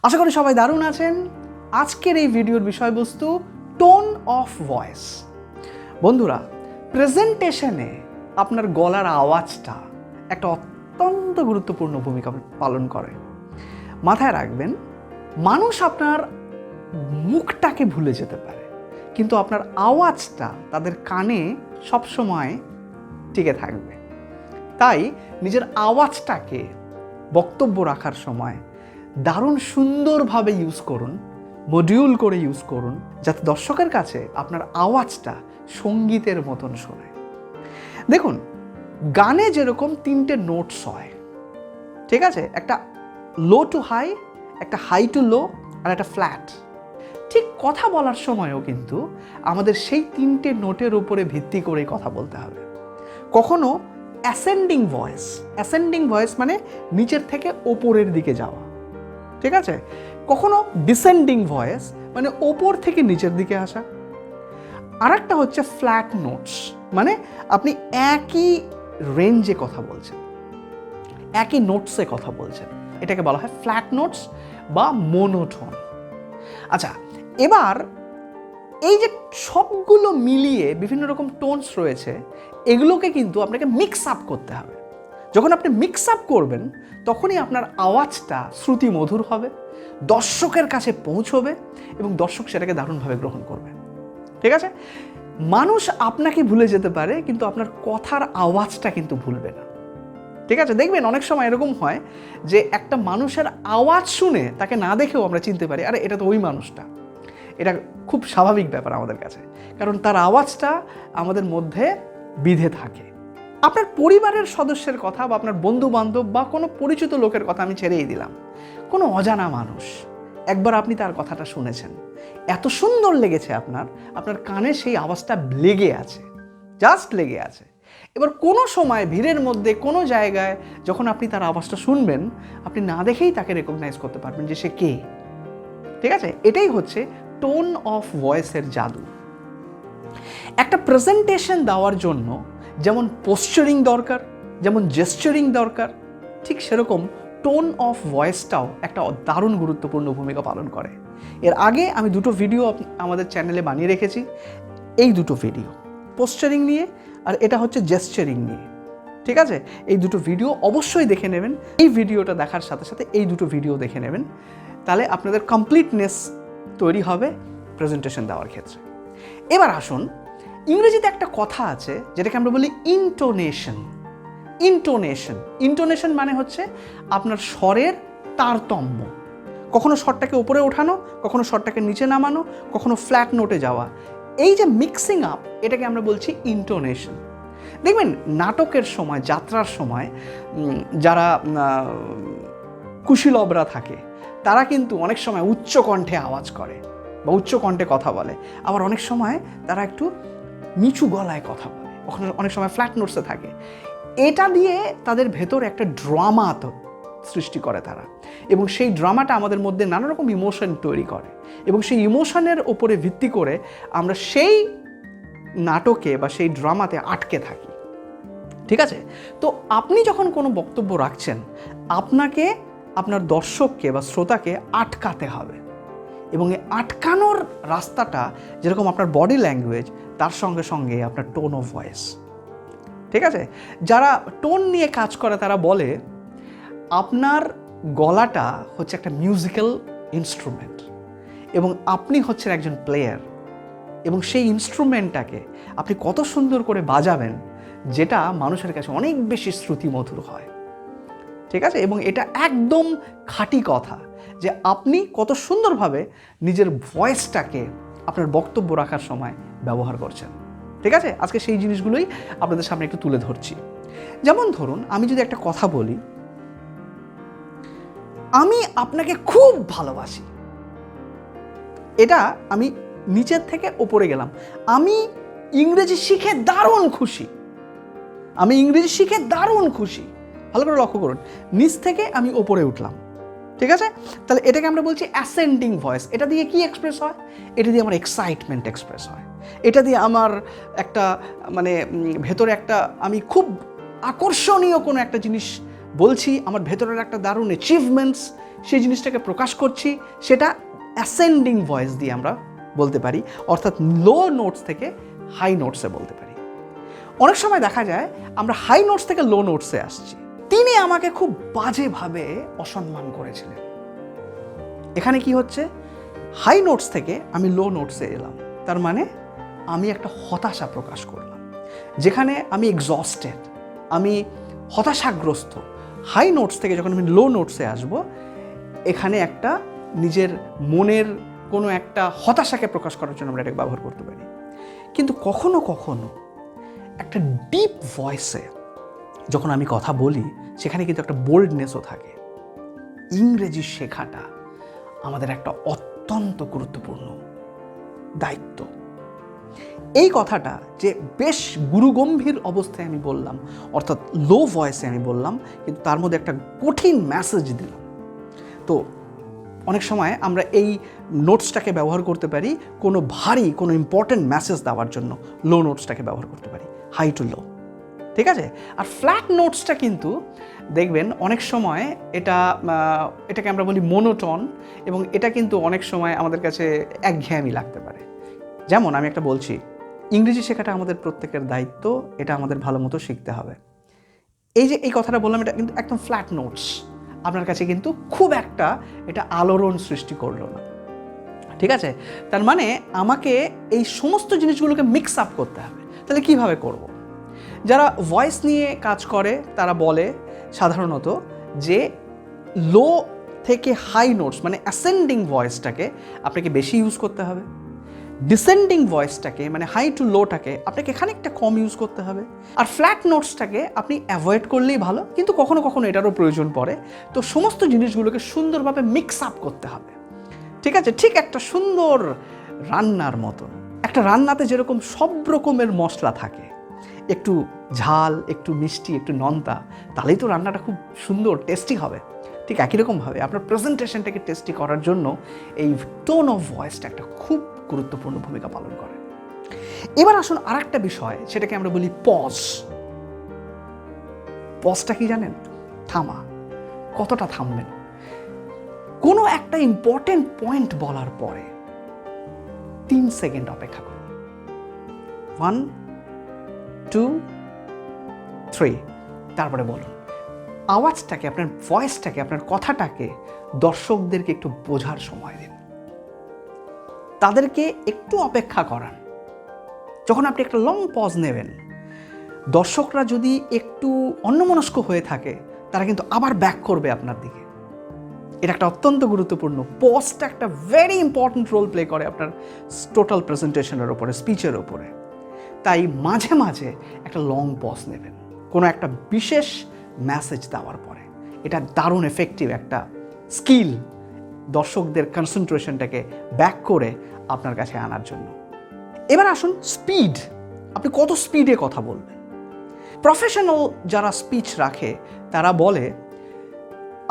আশা করি সবাই দারুণ আছেন। আজকের এই ভিডিওর বিষয়বস্তু টোন অফ ভয়েস। বন্ধুরা, প্রেজেন্টেশনে আপনার গলার আওয়াজটা একটা অত্যন্ত গুরুত্বপূর্ণ ভূমিকা পালন করে। মাথায় রাখবেন, মানুষ আপনার মুখটাকে ভুলে যেতে পারে, কিন্তু আপনার আওয়াজটা তাদের কানে সবসময় টিকে থাকবে। তাই নিজের আওয়াজটাকে বক্তব্য রাখার সময় দারুণ সুন্দরভাবে ইউজ করুন, মডিউল করে ইউজ করুন, যাতে দর্শকের কাছে আপনার আওয়াজটা সঙ্গীতের মতন শোনায়। দেখুন, গানে যেরকম 3টে নোটস হয়, ঠিক আছে, একটা লো টু হাই, একটা হাই টু লো, আর একটা ফ্ল্যাট। ঠিক কথা বলার সময়ও কিন্তু আমাদের সেই 3টে নোটের উপরে ভিত্তি করে কথা বলতে হবে। কখনো অ্যাসেন্ডিং ভয়েস মানে নিচের থেকে ওপরের দিকে যাওয়া, ঠিক আছে। কখনো ডিসেন্ডিং ভয়েস মানে ওপর থেকে নিচের দিকে আসা। আর একটা হচ্ছে ফ্ল্যাট নোটস, মানে আপনি একই রেঞ্জে কথা বলছেন, একই নোটসে কথা বলছেন, এটাকে বলা হয় ফ্ল্যাট নোটস বা মোনোটোন। আচ্ছা, এবার এই যে সবগুলো মিলিয়ে বিভিন্ন রকম টোনস রয়েছে, এগুলোকে কিন্তু আপনাকে মিক্স আপ করতে হবে। যখন আপনি মিক্স আপ করবেন, তখনই আপনার আওয়াজটা শ্রুতি মধুর হবে, দর্শকের কাছে পৌঁছবে এবং দর্শক সেটাকে দারুণভাবে গ্রহণ করবে, ঠিক আছে। মানুষ আপনাকে ভুলে যেতে পারে, কিন্তু আপনার কথার আওয়াজটা কিন্তু ভুলবে না, ঠিক আছে। দেখবেন অনেক সময় এরকম হয় যে একটা মানুষের আওয়াজ শুনে তাকে না দেখেও আমরা চিনতে পারি, আরে এটা তো ওই মানুষটা। এটা খুব স্বাভাবিক ব্যাপার আমাদের কাছে, কারণ তার আওয়াজটা আমাদের মধ্যে বিধে থাকে। আপনার পরিবারের সদস্যের কথা বা আপনার বন্ধু বান্ধব বা কোনো পরিচিত লোকের কথা আমি ছেড়েই দিলাম, কোনো অজানা মানুষ, একবার আপনি তার কথাটা শুনেছেন, এত সুন্দর লেগেছে আপনার কানে সেই আওয়াজটা লেগে আছে, জাস্ট লেগে আছে। এবার কোনো সময় ভিড়ের মধ্যে কোনো জায়গায় যখন আপনি তার আওয়াজটা শুনবেন, আপনি না দেখেই তাকে রেকগনাইজ করতে পারবেন যে সে কে, ঠিক আছে। এটাই হচ্ছে টোন অফ ভয়েসের জাদু। একটা প্রেজেন্টেশন দেওয়ার জন্য যেমন পোশ্চারিং দরকার, যেমন জেস্চারিং দরকার, ঠিক সেরকম টোন অফ ভয়েসটাও একটা দারুণ গুরুত্বপূর্ণ ভূমিকা পালন করে। এর আগে আমি 2টো ভিডিও আমাদের চ্যানেলে বানিয়ে রেখেছি, এই 2টো ভিডিও পোশ্চারিং নিয়ে আর এটা হচ্ছে জেস্চারিং নিয়ে, ঠিক আছে। এই 2টো ভিডিও অবশ্যই দেখে নেবেন। এই ভিডিওটা দেখার সাথে সাথে এই 2টো ভিডিও দেখে নেবেন, তাহলে আপনাদের কমপ্লিটনেস তৈরি হবে প্রেজেন্টেশন দেওয়ার ক্ষেত্রে। এবার আসুন, ইংরেজিতে একটা কথা আছে যেটাকে আমরা বলি ইন্টোনেশন মানে হচ্ছে আপনার স্বরের তারতম্য। কখনো স্বরটাকে উপরে ওঠানো, কখনো স্বরটাকে নিচে নামানো, কখনো ফ্ল্যাট নোটে যাওয়া। এই যে মিক্সিং আপ, এটাকে আমরা বলছি ইন্টোনেশন। দেখবেন নাটকের সময়, যাত্রার সময় যারা কুশীলবরা থাকে, তারা কিন্তু অনেক সময় উচ্চ কণ্ঠে আওয়াজ করে বা উচ্চ কণ্ঠে কথা বলে, আবার অনেক সময় তারা একটু নিচু গলায় কথা বলে, অনেক সময় ফ্ল্যাট নোটসে থাকে। এটা দিয়ে তাদের ভেতর একটা ড্রামা সৃষ্টি করে তারা, এবং সেই ড্রামাটা আমাদের মধ্যে নানা রকম ইমোশন তৈরি করে, এবং সেই ইমোশনের ওপরে ভিত্তি করে আমরা সেই নাটকে বা সেই ড্রামাতে আটকে থাকি, ঠিক আছে। তো আপনি যখন কোনো বক্তব্য রাখছেন, আপনাকে আপনার দর্শককে বা শ্রোতাকে আটকাতে হবে, এবং এই আটকানোর রাস্তাটা যেরকম আপনার বডি ল্যাঙ্গুয়েজ, তার সঙ্গে সঙ্গে আপনার টোন অফ ভয়েস, ঠিক আছে। যারা টোন নিয়ে কাজ করে তারা বলে আপনার গলাটা হচ্ছে একটা মিউজিক্যাল ইনস্ট্রুমেন্ট, এবং আপনি হচ্ছেন একজন প্লেয়ার, এবং সেই ইনস্ট্রুমেন্টটাকে আপনি কত সুন্দর করে বাজাবেন, যেটা মানুষের কাছে অনেক বেশি শ্রুতিমধুর হয়, ঠিক আছে। এবং এটা একদম খাঁটি কথা যে আপনি কত সুন্দরভাবে নিজের ভয়েসটাকে আপনার বক্তব্য রাখার সময় ব্যবহার করছেন, ঠিক আছে। আজকে সেই জিনিসগুলোই আপনাদের সামনে একটু তুলে ধরছি। যেমন ধরুন, আমি যদি একটা কথা বলি, আমি আপনাকে খুব ভালোবাসি, এটা আমি নিচের থেকে ওপরে গেলাম, আমি ইংরেজি শিখে দারুণ খুশি, ভালো করে লক্ষ্য করুন, নিচ থেকে আমি ওপরে উঠলাম, ঠিক আছে। তাহলে এটাকে আমরা বলছি অ্যাসেন্ডিং ভয়েস। এটা দিয়ে কি এক্সপ্রেস হয়? এটা দিয়ে আমার এক্সাইটমেন্ট এক্সপ্রেস হয়, এটা দিয়ে আমার একটা মানে ভেতরে একটা, আমি খুব আকর্ষণীয় কোনো একটা জিনিস বলছি, আমার ভেতরের একটা দারুণ অ্যাচিভমেন্টস, সেই জিনিসটাকে প্রকাশ করছি, সেটা অ্যাসেন্ডিং ভয়েস দিয়ে আমরা বলতে পারি, অর্থাৎ লো নোটস থেকে হাই নোটসে বলতে পারি। অনেক সময় দেখা যায় আমরা হাই নোটস থেকে লো নোটসে আসছি। তিনি আমাকে খুব বাজেভাবে অসম্মান করেছিলেন। এখানে কি হচ্ছে, হাই নোটস থেকে আমি লো নোটসে এলাম, তার মানে আমি একটা হতাশা প্রকাশ করলাম, যেখানে আমি এক্সস্টেড, আমি হতাশাগ্রস্ত। হাই নোটস থেকে যখন আমি লো নোটসে আসব, এখানে একটা নিজের মনের কোনো একটা হতাশাকে প্রকাশ করার জন্য আমরা এটাকে ব্যবহার করতে পারি। কিন্তু কখনো কখনো একটা ডিপ ভয়েসে যখন আমি কথা বলি, সেখানে কিন্তু একটা বোল্ডনেসও থাকে। ইংরেজি শেখাটা আমাদের একটা অত্যন্ত গুরুত্বপূর্ণ দায়িত্ব। এই কথাটা যে বেশ গুরুগম্ভীর অবস্থায় আমি বললাম, অর্থাৎ লো ভয়েসে আমি বললাম, কিন্তু তার মধ্যে একটা কঠিন মেসেজ দিলাম। তো অনেক সময় আমরা এই নোটসটাকে ব্যবহার করতে পারি কোনো ভারী, কোনো ইম্পর্টেন্ট মেসেজ দেওয়ার জন্য লো নোটসটাকে ব্যবহার করতে পারি, হাই টু লো, ঠিক আছে? আর ফ্ল্যাট নোটসটা কিন্তু দেখবেন অনেক সময় এটাকে আমরা বলি মোনোটন, এবং এটা কিন্তু অনেক সময় আমাদের কাছে একঘেয়েমি লাগতে পারে। যেমন আমি একটা বলছি, ইংরেজি শেখাটা আমাদের প্রত্যেকের দায়িত্ব, এটা আমাদের ভালো মতো শিখতে হবে। এই কথাটা বললাম, এটা কিন্তু একদম ফ্ল্যাট নোটস, আপনার কাছে কিন্তু খুব একটা এটা আলোড়ন সৃষ্টি করলো না, ঠিক আছে? তার মানে আমাকে এই সমস্ত জিনিসগুলোকে মিক্স আপ করতে হবে। তাহলে কিভাবে করব? যারা ভয়েস নিয়ে কাজ করে তারা বলে সাধারণত যে লো থেকে হাই নোটস মানে অ্যাসেন্ডিং ভয়েসটাকে আপনাকে বেশি ইউজ করতে হবে, ডিসেন্ডিং ভয়েসটাকে মানে হাই টু লোটাকে আপনাকে খানিকটা কম ইউজ করতে হবে, আর ফ্ল্যাট নোটসটাকে আপনি অ্যাভয়েড করলেই ভালো, কিন্তু কখনো কখনো এটারও প্রয়োজন পড়ে। তো সমস্ত জিনিসগুলোকে সুন্দরভাবে মিক্স আপ করতে হবে, ঠিক আছে? ঠিক একটা সুন্দর রান্নার মতো। একটা রান্নাতে যেরকম সব রকমের মশলা থাকে, একটু ঝাল, একটু মিষ্টি, একটু নোনতা, তাহলেই তো রান্নাটা খুব সুন্দর টেস্টি হবে। ঠিক একই রকমভাবে আপনার প্রেজেন্টেশনটাকে টেস্টি করার জন্য এই টোন অফ ভয়েসটা একটা খুব গুরুত্বপূর্ণ ভূমিকা পালন করে। এবার আসুন আর একটা বিষয়, সেটাকে আমরা বলি পজ। পজটা কি জানেন? থামা। কতটা থামবেন? কোনো একটা ইম্পর্টেন্ট পয়েন্ট বলার পরে 3 সেকেন্ড অপেক্ষা করুন। 1, 2, 3, তারপরে বলুন। আওয়াজটাকে, আপনার ভয়েসটাকে, আপনার কথাটাকে দর্শকদেরকে একটু বোঝার সময় দিন, তাদেরকে একটু অপেক্ষা করান। যখন আপনি একটা লং পজ নেবেন, দর্শকরা যদি একটু অন্যমনস্ক হয়ে থাকে, তারা কিন্তু আবার ব্যাক করবে আপনার দিকে। এটা একটা অত্যন্ত গুরুত্বপূর্ণ, পজটা একটা ভেরি ইম্পর্ট্যান্ট রোল প্লে করে আপনার টোটাল প্রেজেন্টেশনের ওপরে, স্পিচের ওপরে। তাই মাঝে মাঝে একটা লং পজ নেবেন কোনো একটা বিশেষ মেসেজ দেওয়ার পরে। এটা দারুণ এফেক্টিভ একটা স্কিল দর্শকদের কনসেন্ট্রেশনটাকে ব্যাক করে আপনার কাছে আনার জন্য। এবার আসুন স্পিড। আপনি কত স্পিডে কথা বলবেন? প্রফেশনাল যারা স্পিচ রাখে তারা বলে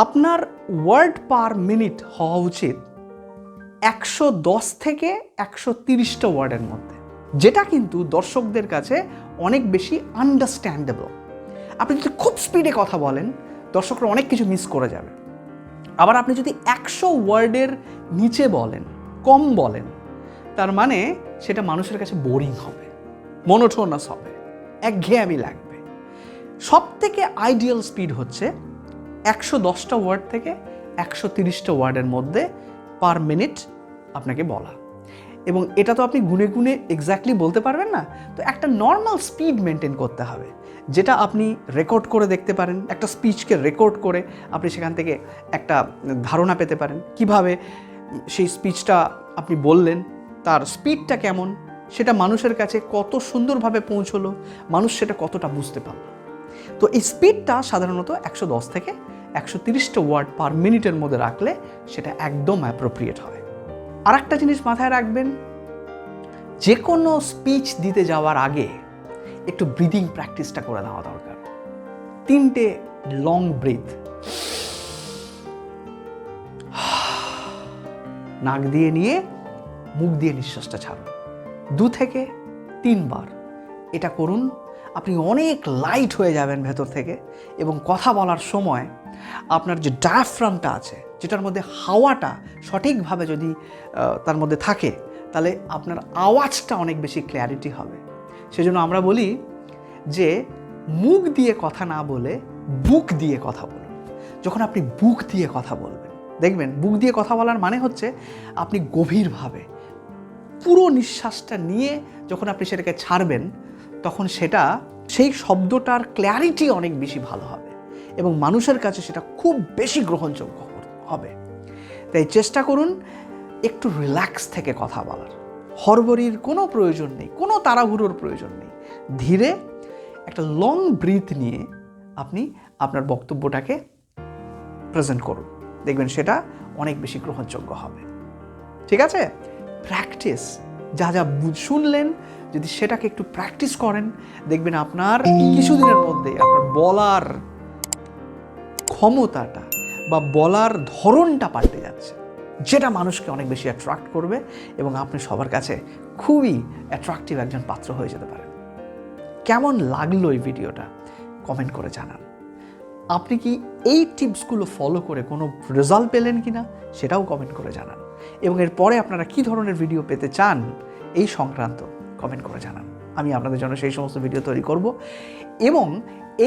আপনার ওয়ার্ড পার মিনিট হওয়া উচিত 110 থেকে 130টা ওয়ার্ডের মধ্যে, যেটা কিন্তু দর্শকদের কাছে অনেক বেশি আন্ডারস্ট্যান্ডেবল। আপনি যদি খুব স্পিডে কথা বলেন, দর্শকরা অনেক কিছু মিস করে যাবে। আবার আপনি যদি 100 ওয়ার্ডের নিচে বলেন, কম বলেন, তার মানে সেটা মানুষের কাছে বোরিং হবে, মনোটোনাস হবে, একঘেয়েমি লাগবে। সব থেকে আইডিয়াল স্পিড হচ্ছে 110টা ওয়ার্ড থেকে 130টা ওয়ার্ডের মধ্যে পার মিনিট আপনাকে বলা। এবং এটা তো আপনি গুনে গুনে এক্স্যাক্টলি বলতে পারবেন না, তো একটা নর্মাল স্পিড মেনটেন করতে হবে, যেটা আপনি রেকর্ড করে দেখতে পারেন। একটা স্পিচকে রেকর্ড করে আপনি সেখান থেকে একটা ধারণা পেতে পারেন কিভাবে সেই স্পিচটা আপনি বললেন, তার স্পিডটা কেমন, সেটা মানুষের কাছে কত সুন্দরভাবে পৌঁছলো, মানুষ সেটা কতটা বুঝতে পারল। তো এই স্পিডটা সাধারণত 110 থেকে 130টা ওয়ার্ড পার মিনিটের মধ্যে রাখলে সেটা একদম অ্যাপ্রোপ্রিয়েট হবে। আর একটা জিনিস মাথায় রাখবেন, যে কোনো স্পিচ দিতে যাওয়ার আগে একটু ব্রিদিং প্র্যাকটিসটা করে নেওয়া দরকার। 3টে লং ব্রিথ, নাক দিয়ে নিয়ে মুখ দিয়ে নিঃশ্বাসটা ছাড়ুন 2 থেকে 3 বার। এটা করুন, আপনি অনেক লাইট হয়ে যাবেন ভেতর থেকে, এবং কথা বলার সময় আপনার যে ডায়াফ্রামটা আছে, যেটার মধ্যে হাওয়াটা সঠিকভাবে যদি তার মধ্যে থাকে, তাহলে আপনার আওয়াজটা অনেক বেশি ক্ল্যারিটি হবে। সেজন্য আমরা বলি যে মুখ দিয়ে কথা না বলে বুক দিয়ে কথা বলুন। যখন আপনি বুক দিয়ে কথা বলবেন, দেখবেন বুক দিয়ে কথা বলার মানে হচ্ছে আপনি গভীরভাবে পুরো নিঃশ্বাসটা নিয়ে যখন আপনি সেটাকে ছাড়বেন, তখন সেটা সেই শব্দটার ক্ল্যারিটি অনেক বেশি ভালো হবে এবং মানুষের কাছে সেটা খুব বেশি গ্রহণযোগ্য হবে। তাই চেষ্টা করুন একটু রিল্যাক্স থেকে কথা বলার। হড়বড়ির কোনো প্রয়োজন নেই, কোনো তাড়াহুড়োর প্রয়োজন নেই। ধীরে একটা লং ব্রিথ নিয়ে আপনি আপনার বক্তব্যটাকে প্রেজেন্ট করুন, দেখবেন সেটা অনেক বেশি গ্রহণযোগ্য হবে। ঠিক আছে? প্র্যাকটিস, যা যা শুনলেন যদি সেটাকে একটু প্র্যাকটিস করেন, দেখবেন আপনার কিছুদিনের মধ্যে আপনার বলার ক্ষমতাটা বা বলার ধরনটা পাল্টে যাচ্ছে, যেটা মানুষকে অনেক বেশি অ্যাট্রাক্ট করবে এবং আপনি সবার কাছে খুবই অ্যাট্রাকটিভ একজন পাত্র হয়ে যেতে পারেন। কেমন লাগলো এই ভিডিওটা কমেন্ট করে জানান। আপনি কি এই টিপসগুলো ফলো করে কোনো রেজাল্ট পেলেন কিনা সেটাও কমেন্ট করে জানান, এবং এরপরে আপনারা কী ধরনের ভিডিও পেতে চান এই সংক্রান্ত কমেন্ট করে জানান। আমি আপনাদের জন্য সেই সমস্ত ভিডিও তৈরি করব, এবং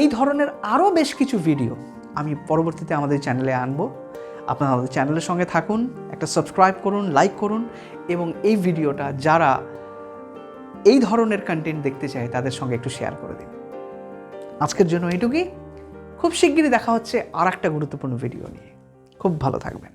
এই ধরনের আরও বেশ কিছু ভিডিও আমি পরবর্তীতে আমাদের চ্যানেলে আনবো। আপনারা আমাদের চ্যানেলের সঙ্গে থাকুন, একটা সাবস্ক্রাইব করুন, লাইক করুন, এবং এই ভিডিওটা যারা এই ধরনের কন্টেন্ট দেখতে চায় তাদের সঙ্গে একটু শেয়ার করে দিন। আজকের জন্য এইটুকুই। খুব শিগগিরই দেখা হচ্ছে আর একটা গুরুত্বপূর্ণ ভিডিও নিয়ে। খুব ভালো থাকবেন।